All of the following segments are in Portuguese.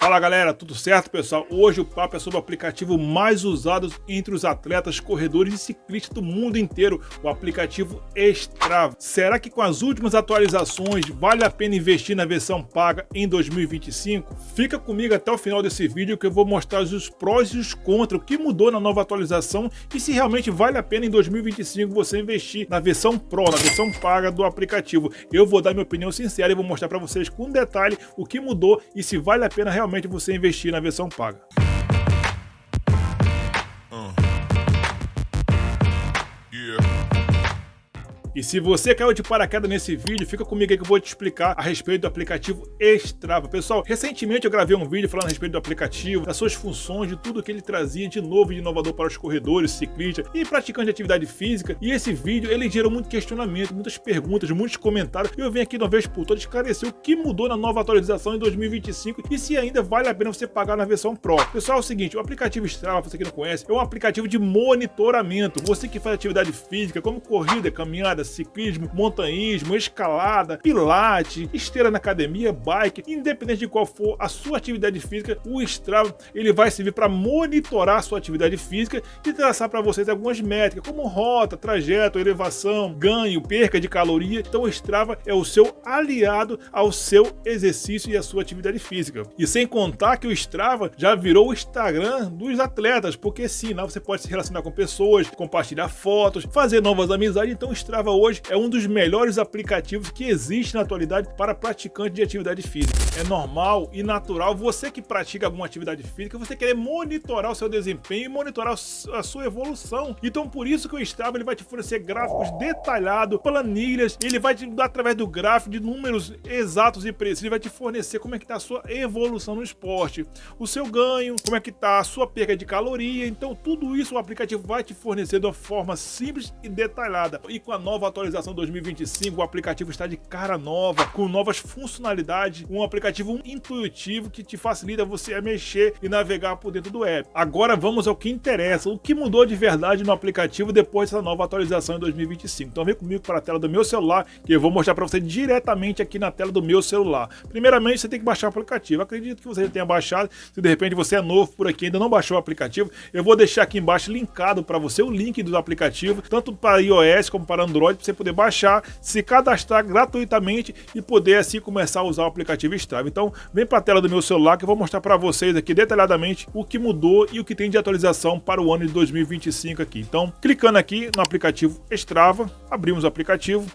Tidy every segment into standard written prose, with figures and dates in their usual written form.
Fala galera, tudo certo pessoal? Hoje o papo é sobre o aplicativo mais usado entre os atletas, corredores e ciclistas do mundo inteiro, o aplicativo Strava. Será que com as últimas atualizações vale a pena investir na versão paga em 2025? Fica comigo até o final desse vídeo que eu vou mostrar os prós e os contras, o que mudou na nova atualização e se realmente vale a pena em 2025 você investir na versão Pro, na versão paga do aplicativo. Eu vou dar minha opinião sincera e vou mostrar para vocês com detalhe o que mudou e se vale a pena realmente você investir na versão paga. E se você caiu de paraquedas nesse vídeo, fica comigo aí que eu vou te explicar a respeito do aplicativo Strava. Pessoal, recentemente eu gravei um vídeo falando a respeito do aplicativo, das suas funções, de tudo que ele trazia de novo e de inovador para os corredores, ciclistas e praticantes de atividade física. E esse vídeo, ele gerou muito questionamento, muitas perguntas, muitos comentários. E eu venho aqui de uma vez por todas esclarecer o que mudou na nova atualização em 2025 e se ainda vale a pena você pagar na versão Pro. Pessoal, é o seguinte, o aplicativo Strava, você que não conhece, é um aplicativo de monitoramento. Você que faz atividade física, como corrida, caminhada, ciclismo, montanhismo, escalada, pilates, esteira na academia, bike, independente de qual for a sua atividade física, o Strava ele vai servir para monitorar a sua atividade física e traçar para vocês algumas métricas, como rota, trajeto, elevação, ganho, perca de caloria. Então o Strava é o seu aliado ao seu exercício e à sua atividade física. E sem contar que o Strava já virou o Instagram dos atletas, porque sim, lá você pode se relacionar com pessoas, compartilhar fotos, fazer novas amizades. Então o Strava hoje é um dos melhores aplicativos que existe na atualidade para praticantes de atividade física. É normal e natural você que pratica alguma atividade física, você querer monitorar o seu desempenho e monitorar a sua evolução. Então por isso que o Strava ele vai te fornecer gráficos detalhados, planilhas, ele vai te dar através do gráfico de números exatos e precisos, ele vai te fornecer como é que está a sua evolução no esporte, o seu ganho, como é que está a sua perda de caloria. Então tudo isso o aplicativo vai te fornecer de uma forma simples e detalhada. E com a nova atualização 2025, o aplicativo está de cara nova, com novas funcionalidades, um aplicativo intuitivo que te facilita você a mexer e navegar por dentro do app. Agora vamos ao que interessa, o que mudou de verdade no aplicativo depois dessa nova atualização em 2025. Então vem comigo para a tela do meu celular, que eu vou mostrar para você diretamente aqui na tela do meu celular. Primeiramente, você tem que baixar o aplicativo. Acredito que você já tenha baixado. Se de repente você é novo por aqui e ainda não baixou o aplicativo, eu vou deixar aqui embaixo linkado para você o link do aplicativo, tanto para iOS como para Android, para você poder baixar, se cadastrar gratuitamente e poder assim começar a usar o aplicativo Strava. Então vem para a tela do meu celular que eu vou mostrar para vocês aqui detalhadamente o que mudou e o que tem de atualização para o ano de 2025 aqui. Então clicando aqui no aplicativo Strava, abrimos o aplicativo.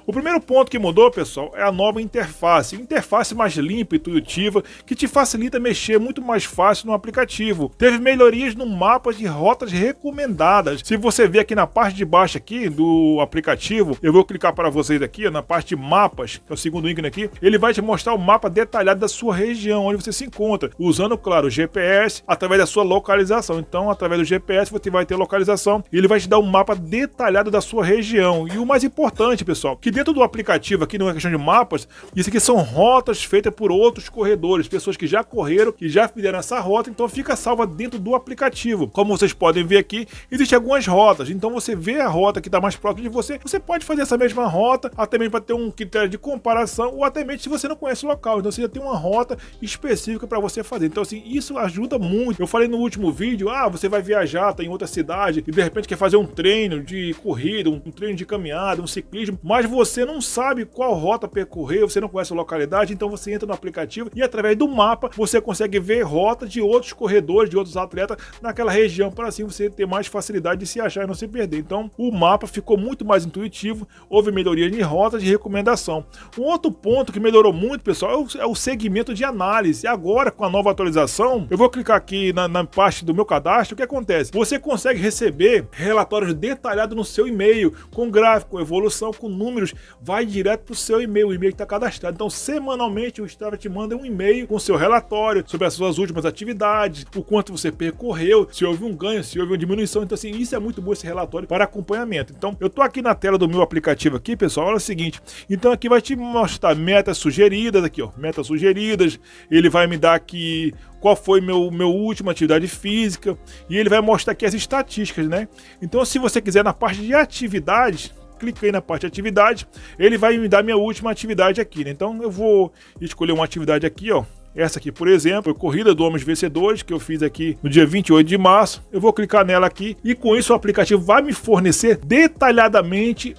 O primeiro ponto que mudou, pessoal, é a nova interface mais limpa e intuitiva, que te facilita mexer muito mais fácil no aplicativo. Teve melhorias no mapa de rotas recomendadas. Se você ver aqui na parte de baixo aqui do aplicativo, eu vou clicar para vocês aqui, ó, na parte de mapas, que é o segundo ícone aqui, ele vai te mostrar o mapa detalhado da sua região, onde você se encontra, usando, claro, o GPS, através da sua localização. Então, através do GPS, você vai ter localização e ele vai te dar um mapa detalhado da sua região. E o mais importante, pessoal, que dentro do aplicativo aqui, não é questão de mapas, isso aqui são rotas feitas por outros corredores, pessoas que já correram, que já fizeram essa rota, então fica salva dentro do aplicativo. Como vocês podem ver aqui, existem algumas rotas, então você vê a rota que está mais próxima de você, você pode fazer essa mesma rota, até mesmo para ter um critério de comparação, ou até mesmo se você não conhece o local, então você já tem uma rota específica para você fazer. Então assim, isso ajuda muito. Eu falei no último vídeo, você vai viajar, tá em outra cidade, e de repente quer fazer um treino de corrida, um treino de caminhada, um ciclismo, mas você não sabe qual rota percorrer, você não conhece a localidade, então você entra no aplicativo e através do mapa você consegue ver rotas de outros corredores, de outros atletas naquela região, para assim você ter mais facilidade de se achar e não se perder. Então o mapa ficou muito mais intuitivo, houve melhoria de rotas de recomendação. Um outro ponto que melhorou muito, pessoal, é o segmento de análise. E agora com a nova atualização, eu vou clicar aqui na parte do meu cadastro, o que acontece? Você consegue receber relatórios detalhados no seu e-mail, com gráfico, evolução, com números, vai direto para o seu e-mail, o e-mail que está cadastrado. Então, semanalmente, o Strava te manda um e-mail com seu relatório sobre as suas últimas atividades, o quanto você percorreu, se houve um ganho, se houve uma diminuição. Então, assim, isso é muito bom, esse relatório para acompanhamento. Então, eu tô aqui na tela do meu aplicativo aqui, pessoal, olha o seguinte. Então, aqui vai te mostrar metas sugeridas, aqui, ó, metas sugeridas. Ele vai me dar aqui qual foi meu última atividade física e ele vai mostrar aqui as estatísticas, né? Então, se você quiser, na parte de atividades, cliquei na parte de atividade, ele vai me dar minha última atividade aqui, né? Então eu vou escolher uma atividade aqui, ó. Essa aqui, por exemplo, foi Corrida do Homens Vencedores, que eu fiz aqui no dia 28 de março. Eu vou clicar nela aqui e com isso o aplicativo vai me fornecer detalhadamente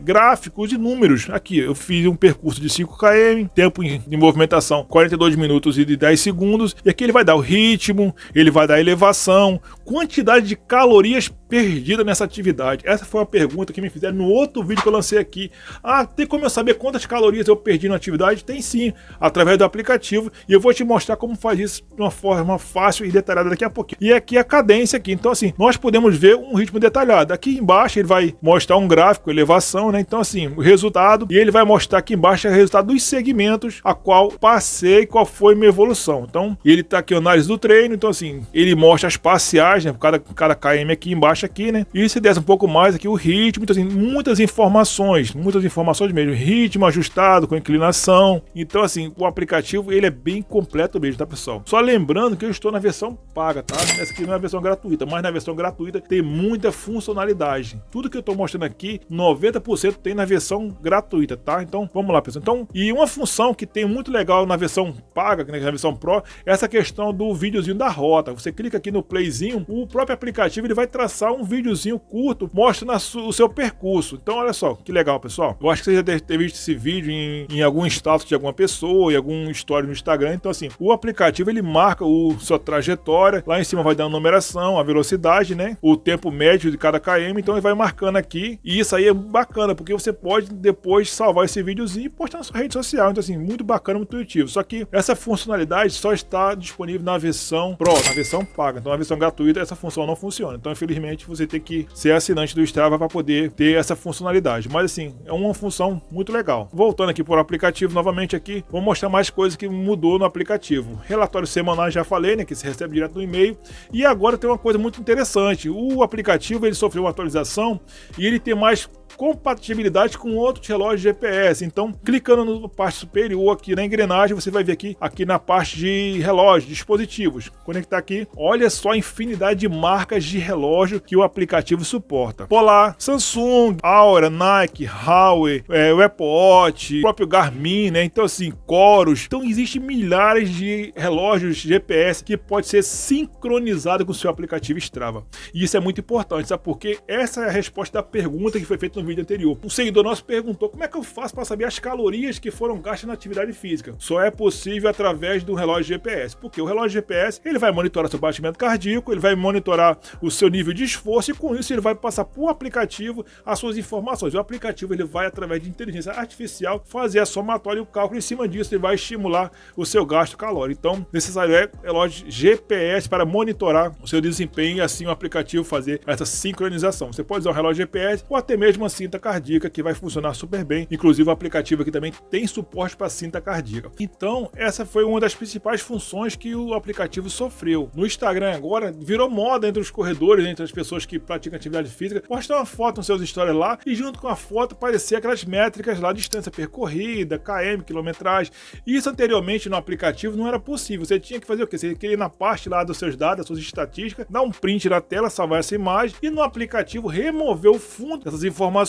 gráficos e números. Aqui, eu fiz um percurso de 5 km, tempo de movimentação 42 minutos e 10 segundos. E aqui ele vai dar o ritmo, ele vai dar a elevação, quantidade de calorias perdidas nessa atividade. Essa foi uma pergunta que me fizeram no outro vídeo que eu lancei aqui. Ah, tem como eu saber quantas calorias eu perdi na atividade? Tem sim, através do aplicativo. E eu vou te mostrar como faz isso de uma forma fácil e detalhada daqui a pouquinho. E aqui a cadência aqui. Então assim, nós podemos ver um ritmo detalhado. Aqui embaixo ele vai mostrar um gráfico, elevação, né? Então assim, o resultado. E ele vai mostrar aqui embaixo o resultado dos segmentos a qual passei, qual foi minha evolução. Então, ele tá aqui, análise do treino. Então assim, ele mostra as parciais, né? Cada KM aqui embaixo aqui, né? E se desce um pouco mais aqui o ritmo. Então assim, muitas informações mesmo. Ritmo ajustado com inclinação. Então assim, o aplicativo ele é bem completo mesmo, tá, pessoal? Só lembrando que eu estou na versão paga, tá? Essa aqui não é a versão gratuita, mas na versão gratuita tem muita funcionalidade. Tudo que eu tô mostrando aqui, 90% tem na versão gratuita, tá? Então, vamos lá, pessoal. Então, e uma função que tem muito legal na versão paga, na versão Pro, é essa questão do videozinho da rota. Você clica aqui no playzinho, o próprio aplicativo ele vai traçar um videozinho curto, mostrando o seu percurso. Então, olha só, que legal, pessoal. Eu acho que você já deve ter visto esse vídeo em algum status de alguma pessoa, em algum story no Instagram. Então, assim, o aplicativo ele marca sua trajetória. Lá em cima vai dar a numeração, a velocidade, né? O tempo médio de cada km. Então, ele vai marcando aqui. E isso aí é bacana, porque você pode depois salvar esse videozinho e postar na sua rede social. Então, assim, muito bacana, muito intuitivo. Só que essa funcionalidade só está disponível na versão Pro, na versão paga. Então, na versão gratuita, essa função não funciona. Então, infelizmente, você tem que ser assinante do Strava para poder ter essa funcionalidade. Mas, assim, é uma função muito legal. Voltando aqui para o aplicativo, novamente aqui, vou mostrar mais coisas que mudou no aplicativo. Relatórios semanais, já falei, né? Que se recebe direto no e-mail. E agora tem uma coisa muito interessante. O aplicativo, ele sofreu uma atualização e ele tem mais compatibilidade com outros relógios GPS. Então, clicando na parte superior aqui na engrenagem, você vai ver aqui na parte de relógio, dispositivos. Conectar aqui, olha só a infinidade de marcas de relógio que o aplicativo suporta. Polar, Samsung, Aura, Nike, Huawei, o Apple Watch, o próprio Garmin, né? Então assim, Coros. Então existem milhares de relógios GPS que pode ser sincronizado com o seu aplicativo Strava. E isso é muito importante, sabe por quê? Essa é a resposta da pergunta que foi feita no vídeo anterior. Um seguidor nosso perguntou como é que eu faço para saber as calorias que foram gastas na atividade física. Só é possível através do relógio GPS, porque o relógio GPS ele vai monitorar seu batimento cardíaco, ele vai monitorar o seu nível de esforço e com isso ele vai passar para o aplicativo as suas informações. O aplicativo ele vai através de inteligência artificial fazer a somatória e o cálculo em cima disso, ele vai estimular o seu gasto calórico. Então, necessário é relógio GPS para monitorar o seu desempenho e assim o aplicativo fazer essa sincronização. Você pode usar um relógio GPS ou até mesmo uma cinta cardíaca que vai funcionar super bem. Inclusive o aplicativo aqui também tem suporte para cinta cardíaca. Então essa foi uma das principais funções que o aplicativo sofreu. No Instagram agora virou moda entre os corredores, entre as pessoas que praticam atividade física, postar uma foto nos seus stories lá e junto com a foto aparecer aquelas métricas lá, distância percorrida, km, quilometragem. Isso anteriormente no aplicativo não era possível. Você tinha que fazer o quê? Você queria ir na parte lá dos seus dados, das suas estatísticas, dar um print na tela, salvar essa imagem e no aplicativo remover o fundo dessas informações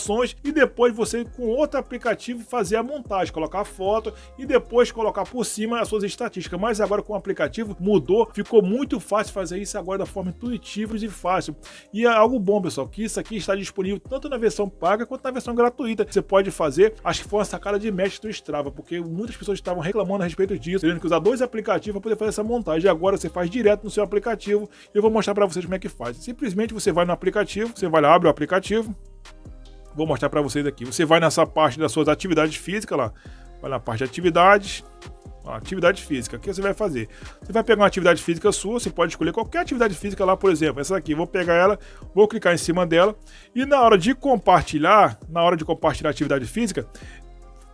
e depois você com outro aplicativo fazer a montagem, colocar a foto e depois colocar por cima as suas estatísticas. Mas agora com o aplicativo mudou, ficou muito fácil fazer isso agora da forma intuitiva e fácil. E é algo bom, pessoal, que isso aqui está disponível tanto na versão paga quanto na versão gratuita. Você pode fazer, acho que foi uma sacada de mestre do Strava, porque muitas pessoas estavam reclamando a respeito disso, tendo que usar dois aplicativos para poder fazer essa montagem. E agora você faz direto no seu aplicativo e eu vou mostrar para vocês como é que faz. Simplesmente você vai no aplicativo, você vai lá, abre o aplicativo. Vou mostrar para vocês aqui. Você vai nessa parte das suas atividades físicas lá. Vai na parte de atividades. Atividade física. O que você vai fazer? Você vai pegar uma atividade física sua. Você pode escolher qualquer atividade física lá, por exemplo. Essa aqui. Vou pegar ela. Vou clicar em cima dela. E na hora de compartilhar a atividade física,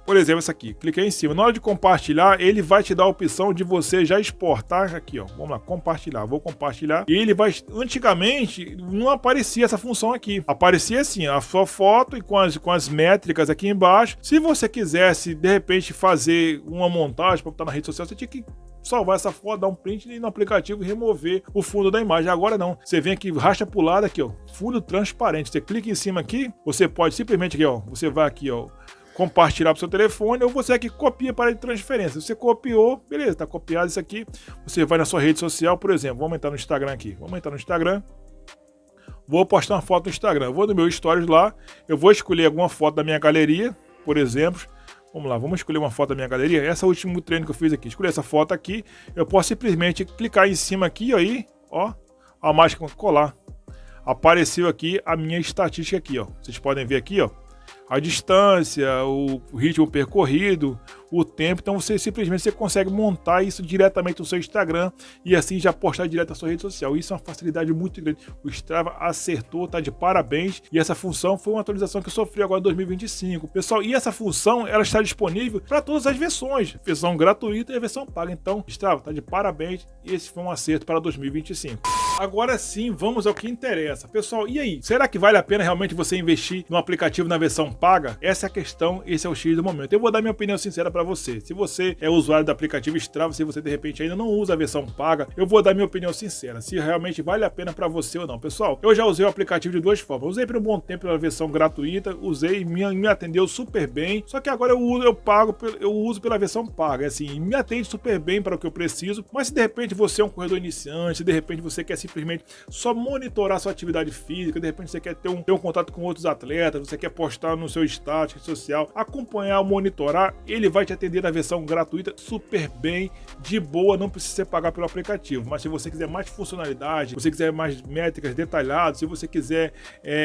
por exemplo, essa aqui, cliquei em cima. Na hora de compartilhar, ele vai te dar a opção de você já exportar aqui, ó. Vamos lá, compartilhar. Vou compartilhar. E ele vai... Antigamente, não aparecia essa função aqui. Aparecia assim, a sua foto e com as métricas aqui embaixo. Se você quisesse, de repente, fazer uma montagem para botar na rede social, você tinha que salvar essa foto, dar um print e ir no aplicativo e remover o fundo da imagem. Agora não. Você vem aqui, racha pro lado aqui, ó. Fundo transparente. Você clica em cima aqui, você pode simplesmente aqui, ó. Você vai aqui, ó. compartilhar pro seu telefone, ou você aqui copia para de transferência. Se você copiou, beleza, tá copiado isso aqui. Você vai na sua rede social, por exemplo, vamos entrar no Instagram aqui. Vamos entrar no Instagram. Vou postar uma foto no Instagram. Eu vou no meu stories lá, eu vou escolher alguma foto da minha galeria, por exemplo. Vamos lá, vamos escolher uma foto da minha galeria. Esse é o último treino que eu fiz aqui. Escolhi essa foto aqui. Eu posso simplesmente clicar em cima aqui, aí, ó, a mágica colar. Apareceu aqui a minha estatística aqui, ó. Vocês podem ver aqui, ó, a distância, o ritmo percorrido, o tempo. Então você simplesmente consegue montar isso diretamente no seu Instagram e assim já postar direto na sua rede social. Isso é uma facilidade muito grande. O Strava acertou, tá de parabéns. E essa função foi uma atualização que eu sofri agora em 2025. Pessoal, e essa função ela está disponível para todas as versões, versão gratuita e a versão paga. Então, Strava, tá de parabéns. Esse foi um acerto para 2025. Agora sim, vamos ao que interessa. Pessoal, e aí? Será que vale a pena realmente você investir no aplicativo na versão paga? Essa é a questão, esse é o X do momento. Eu vou dar minha opinião sincera para você. Se você é usuário do aplicativo Strava, se você de repente ainda não usa a versão paga, eu vou dar minha opinião sincera, se realmente vale a pena para você ou não. Pessoal, eu já usei o aplicativo de duas formas. Usei por um bom tempo pela versão gratuita, usei, me atendeu super bem. Só que agora eu uso pela versão paga. Assim, me atende super bem para o que eu preciso. Mas se de repente você é um corredor iniciante, se de repente você quer simplesmente só monitorar sua atividade física, de repente você quer ter um contato com outros atletas, você quer postar no seu status social, acompanhar, monitorar, ele vai te atender na versão gratuita super bem, de boa, não precisa você pagar pelo aplicativo. Mas se você quiser mais funcionalidade, se você quiser mais métricas detalhadas, se você quiser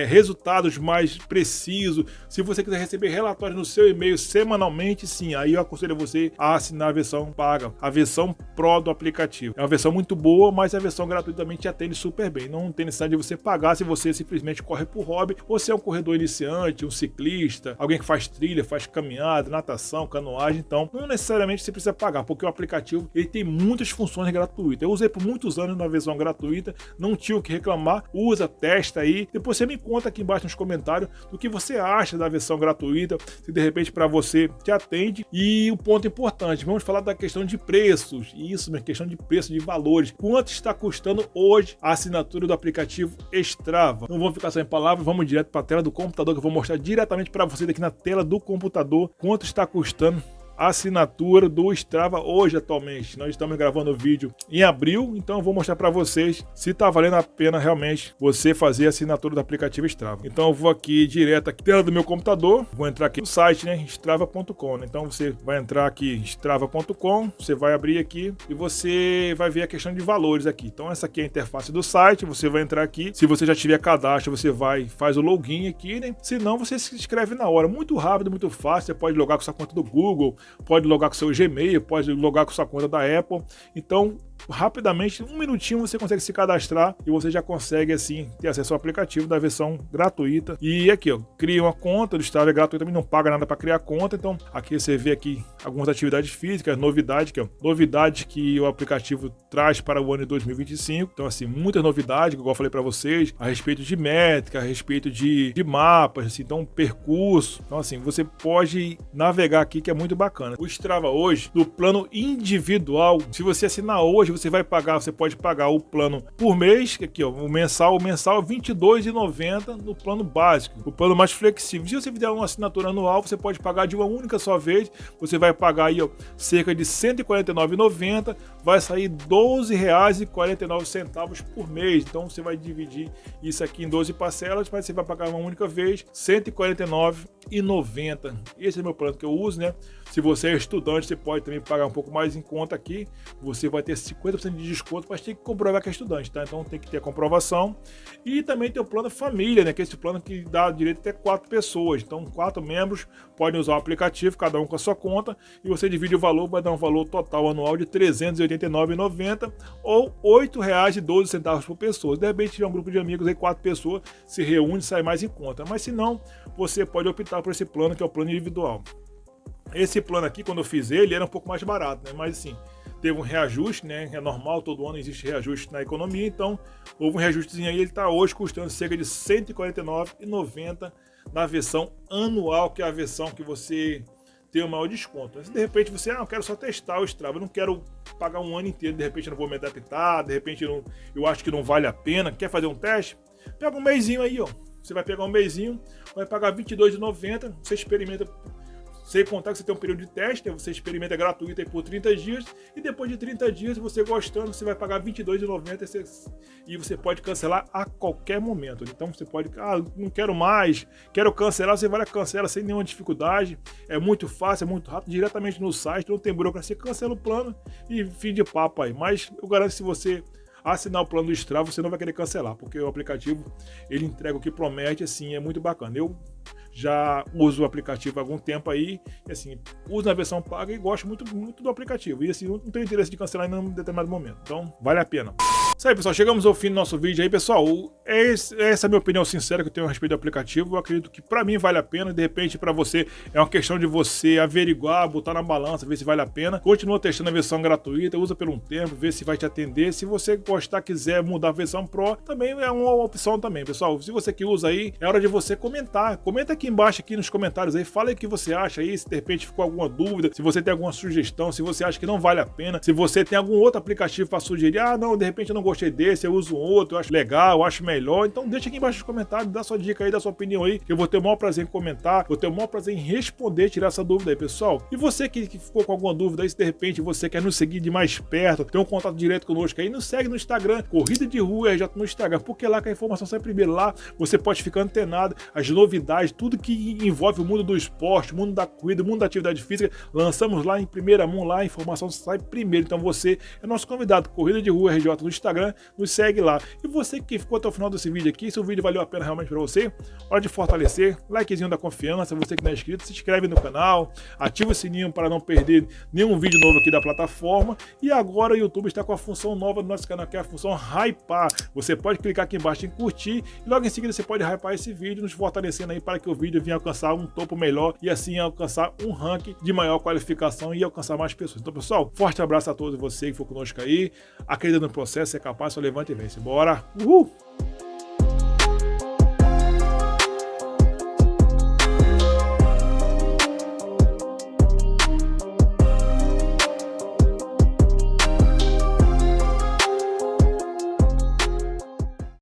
resultados mais precisos, se você quiser receber relatórios no seu e-mail semanalmente, sim, aí eu aconselho você a assinar a versão paga, a versão Pro do aplicativo. É uma versão muito boa, mas a versão gratuita também te atende super bem. Não tem necessidade de você pagar se você simplesmente corre por hobby. Você é um corredor iniciante, um ciclista, alguém que faz trilha, faz caminhada, natação, canoagem. Então, não necessariamente você precisa pagar, porque o aplicativo ele tem muitas funções gratuitas. Eu usei por muitos anos na versão gratuita, não tinha o que reclamar. Usa, testa aí. Depois você me conta aqui embaixo nos comentários do que você acha da versão gratuita, se de repente para você te atende. E o ponto importante, vamos falar da questão de preços. Isso, mesmo, questão de preço, de valores. Quanto está custando hoje a assinatura do aplicativo Strava? Não vamos ficar sem palavras, vamos direto para a tela do computador, que eu vou mostrar diretamente para vocês aqui na tela do computador quanto está custando a assinatura do Strava hoje atualmente. Nós estamos gravando o vídeo em abril, então eu vou mostrar para vocês se está valendo a pena realmente você fazer a assinatura do aplicativo Strava. Então eu vou aqui direto aqui na tela do meu computador, vou entrar aqui no site, né, strava.com, né? Então você vai entrar aqui strava.com, você vai abrir aqui e você vai ver a questão de valores aqui. Então essa aqui é a interface do site, você vai entrar aqui, se você já tiver cadastro, você faz o login aqui, né? Se não, você se inscreve na hora, muito rápido, muito fácil, você pode logar com sua conta do Google, pode logar com seu Gmail, pode logar com sua conta da Apple. Então, rapidamente, um minutinho você consegue se cadastrar e você já consegue assim ter acesso ao aplicativo da versão gratuita. E aqui, ó, cria uma conta do Strava, é gratuito, também não paga nada para criar conta. Então, aqui você vê aqui algumas atividades físicas, novidades que o aplicativo traz para o ano de 2025. Então, assim, muitas novidades, igual eu falei para vocês, a respeito de métrica, a respeito de mapas, assim, então percurso. Então, assim, você pode navegar aqui, que é muito bacana. O Strava hoje, do plano individual, se você assinar hoje, você pode pagar o plano por mês, aqui ó, o mensal é R$ 22,90 no plano básico, o plano mais flexível. Se você fizer uma assinatura anual, você pode pagar de uma única só vez, você vai pagar aí ó, cerca de R$ 149,90, vai sair R$ 12,49 por mês. Então você vai dividir isso aqui em 12 parcelas, mas você vai pagar uma única vez, R$ 149,90. Esse é o meu plano que eu uso, né? Se você é estudante, você pode também pagar um pouco mais em conta aqui. Você vai ter 50% de desconto, mas tem que comprovar que é estudante, tá? Então tem que ter a comprovação. E também tem o plano família, né? Que é esse plano que dá direito até 4 pessoas. Então 4 membros podem usar o aplicativo, cada um com a sua conta. E você divide o valor, vai dar um valor total anual de R$ 389,90 ou R$ 8,12 por pessoa. De repente tiver um grupo de amigos aí, 4 pessoas, se reúne e sai mais em conta. Mas se não, você pode optar por esse plano, que é o plano individual. Esse plano aqui, quando eu fiz ele, era um pouco mais barato, né? Mas assim, teve um reajuste, né? É normal, todo ano existe reajuste na economia, então houve um reajustezinho aí, ele está hoje custando cerca de R$ 149,90 na versão anual, que é a versão que você tem o maior desconto. Mas, de repente você, eu quero só testar o Strava, eu não quero pagar um ano inteiro, de repente eu não vou me adaptar, de repente eu acho que não vale a pena, quer fazer um teste? Pega um mesinho aí, ó. Você vai pegar um mesinho, vai pagar R$ 22,90, você experimenta Sem contar que você tem um período de teste, né? Você experimenta gratuito aí por 30 dias e depois de 30 dias, você gostando, você vai pagar R$ 22,90 e você pode cancelar a qualquer momento. Então você pode, não quero mais, quero cancelar, você vai lá, cancela sem nenhuma dificuldade. É muito fácil, é muito rápido, diretamente no site, não tem burocracia, cancela o plano e fim de papo aí. Mas eu garanto que se você assinar o plano do Strava, você não vai querer cancelar, porque o aplicativo, ele entrega o que promete, assim, é muito bacana. Eu já uso o aplicativo há algum tempo aí, e assim, uso na versão paga e gosto muito, muito do aplicativo. E assim, não tenho interesse de cancelar em um determinado momento. Então, vale a pena. Isso aí, pessoal. Chegamos ao fim do nosso vídeo aí, pessoal. Essa é a minha opinião sincera que eu tenho a respeito do aplicativo. Eu acredito que pra mim vale a pena. De repente, pra você, é uma questão de você averiguar, botar na balança, ver se vale a pena. Continua testando a versão gratuita, usa por um tempo, ver se vai te atender. Se você gostar, quiser mudar a versão Pro, também é uma opção também, pessoal. Se você que usa aí, é hora de você comentar. Comenta aqui embaixo, aqui nos comentários aí. Fala aí o que você acha aí, se de repente ficou alguma dúvida, se você tem alguma sugestão, se você acha que não vale a pena, se você tem algum outro aplicativo pra sugerir. Não, de repente eu não gostei desse, eu uso um outro, eu acho legal, eu acho melhor. Então deixa aqui embaixo nos comentários, dá sua dica aí, dá sua opinião aí, que eu vou ter o maior prazer em comentar, vou ter o maior prazer em responder, tirar essa dúvida aí, pessoal. E você que ficou com alguma dúvida aí, se de repente você quer nos seguir de mais perto, ter um contato direto conosco aí, nos segue no Instagram, Corrida de Rua RJ no Instagram, porque lá que a informação sai primeiro, lá você pode ficar antenado, as novidades, tudo que envolve o mundo do esporte, o mundo da corrida, o mundo da atividade física, lançamos lá em primeira mão, lá a informação sai primeiro. Então você é nosso convidado, Corrida de Rua RJ no Instagram, nos segue lá. E você que ficou até o final desse vídeo aqui, se o vídeo valeu a pena realmente para você, hora de fortalecer, likezinho da confiança, você que não é inscrito, se inscreve no canal, ativa o sininho para não perder nenhum vídeo novo aqui da plataforma. E agora o YouTube está com a função nova do nosso canal, que é a função hypar. Você pode clicar aqui embaixo em curtir e logo em seguida você pode hypar esse vídeo, nos fortalecendo aí para que o vídeo venha alcançar um topo melhor e assim alcançar um ranking de maior qualificação e alcançar mais pessoas. Então, pessoal, forte abraço a todos vocês que for conosco aí. Acredita no processo, é capaz, só levante e vence. Bora! Uhul!